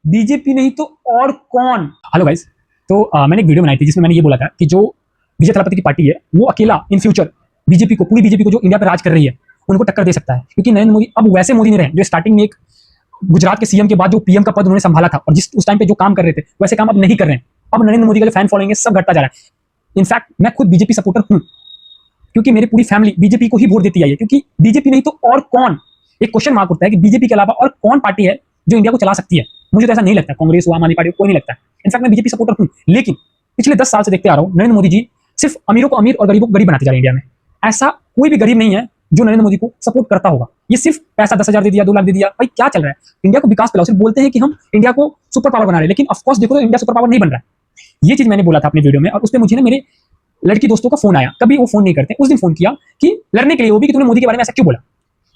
BJP नहीं तो और कौन। हेलो गाइस, तो मैंने एक वीडियो बनाई थी जिसमें मैंने ये बोला था कि जो विजय थलापति की पार्टी है वो अकेला इन फ्यूचर बीजेपी को, पूरी बीजेपी को जो इंडिया पर राज कर रही है उनको टक्कर दे सकता है। क्योंकि नरेंद्र मोदी अब वैसे मोदी नहीं रहे जो स्टार्टिंग में एक गुजरात के सीएम के बाद जो पीएम का पद उन्होंने संभाला था और जिस उस टाइम पे जो काम कर रहे थे वैसे काम अब नहीं कर रहे हैं। अब नरेंद्र मोदी का जो फैन फॉलोइंग है सब घटता जा रहा है। इनफैक्ट मैं खुद बीजेपी सपोर्टर हूं क्योंकि मेरी पूरी फैमिली बीजेपी को ही वोट देती आई है। क्योंकि बीजेपी नहीं तो और कौन, एक क्वेश्चन मार्क उठता है कि बीजेपी के अलावा और कौन पार्टी है जो इंडिया को चला सकती है। मुझे तो ऐसा नहीं लगता, कांग्रेस हुआ, आम आदमी पार्टी कोई नहीं लगता। इनफैक्ट मैं बीजेपी सपोर्टर हूं, लेकिन पिछले 10 साल से देखते आ रहा हूं नरेंद्र मोदी जी सिर्फ अमीरों को अमीर और गरीबों को गरीब बनाते जा रहे हैं। इंडिया में ऐसा कोई भी गरीब नहीं है जो नरेंद्र मोदी को सपोर्ट करता होगा। ये सिर्फ पैसा 10,000 दे दिया, 2 लाख दे दिया, भाई क्या चल रहा है? इंडिया को विकास पिलाओ, सिर्फ बोलते हैं कि हम इंडिया को सुपर पावर बना रहे हैं, लेकिन ऑफकोर्स देखो तो इंडिया सुपर पावर नहीं बन रहा है। ये चीज मैंने बोला था अपने वीडियो में और उसमें मुझे ना मेरे लड़की दोस्तों का फोन आया। कभी वो फोन नहीं करते, उस दिन फोन किया कि लड़ने के लिए वो भी कि तुमने मोदी के बारे में ऐसा क्यों बोला,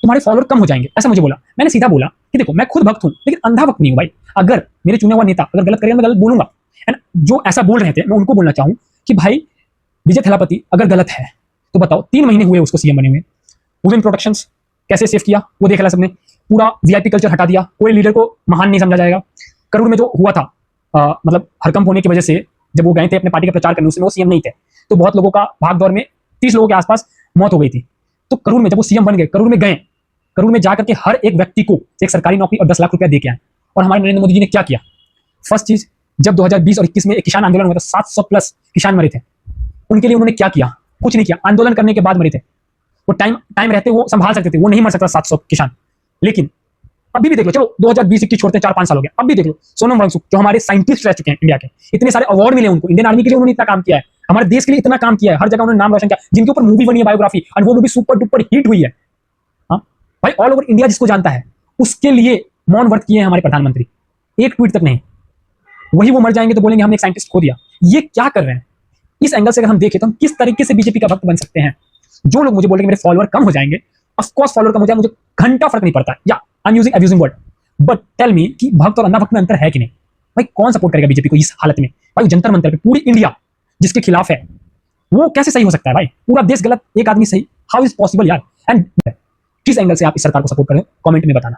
तुम्हारे फॉलोअर कम हो जाएंगे, ऐसा मुझे बोला। मैंने सीधा बोला कि देखो मैं खुद भक्त हूं लेकिन अंधा भक्त नहीं हूं भाई। अगर मेरे चुने हुआ नेता अगर गलत करेगा मैं गलत बोलूंगा। एंड जो ऐसा बोल रहे थे मैं उनको बोलना चाहूं कि भाई विजय थलापति अगर गलत है तो बताओ, 3 महीने हुए उसको सीएम बने हुए, वुमेन प्रोटेक्शंस कैसे सेव किया वो देख लिया सबने, पूरा वीआईपी कल्चर हटा दिया, कोई लीडर को महान नहीं समझा जाएगा। करूर में जो हुआ था मतलब हड़कंप होने की वजह से जब वो गए थे अपने पार्टी का प्रचार करने, उसमें वो सीएम नहीं थे तो बहुत लोगों का भाग दौड़ में 30 लोगों के आसपास मौत हो गई थी। तो करूर में जब वो सीएम बन गए, करूर में गए, करूर में जाकर के हर एक व्यक्ति को एक सरकारी नौकरी और 10 लाख रुपया दे के आए। और हमारे नरेंद्र मोदी जी ने क्या किया? फर्स्ट चीज, जब 2020 और 21 में एक किसान आंदोलन हुआ था, 700 प्लस किसान मरे थे, उनके लिए उन्होंने क्या किया? कुछ नहीं किया। आंदोलन करने के बाद मरे थे। वो टाइम रहते वो संभाल सकते थे, वो नहीं मर सकता 700 किसान। लेकिन अभी भी देख लो, चलो 2020-21 छोड़ते 4-5 साल हो गया, अब भी देख लो सोनम वांगचुक जो हमारे साइंटिस्ट रह चुके हैं इंडिया के, इतने सारे अवार्ड मिले उनको, इंडियन आर्मी के लिए उन्होंने इतना काम किया है, हमारे देश के लिए इतना काम किया है, हर जगह उन्होंने नाम रोशन किया, जिनके ऊपर मूवी बनी है बायोग्राफी और वो मूवी सुपर डुपर हिट हुई है। हाँ भाई, ऑल ओवर इंडिया जिसको जानता है उसके लिए मौन व्रत किए हैं हमारे प्रधानमंत्री, एक ट्वीट तक नहीं। वही वो मर जाएंगे तो बोलेंगे हमने एक साइंटिस्ट खो दिया। ये क्या कर रहे हैं? इस एंगल से अगर हम देखें तो हम किस तरीके से बीजेपी का भक्त बन सकते हैं? जो लोग मुझे बोल रहे हैं मेरे फॉलोअर कम हो जाएंगे, ऑफ कोर्स फॉलोअर कम हो जाए, मुझे घंटा फर्क नहीं पड़ता, या I am using abusing word, but tell me कि भक्त और अंधा भक्त में अंतर है कि नहीं? भाई कौन सपोर्ट करेगा बीजेपी को इस हालत में? भाई जंतर मंतर पे पूरी इंडिया जिसके खिलाफ है वो कैसे सही हो सकता है? भाई पूरा देश गलत, एक आदमी सही, हाउ इज पॉसिबल यार? एंड किस एंगल से आप इस सरकार को सपोर्ट करें, कमेंट में बताना।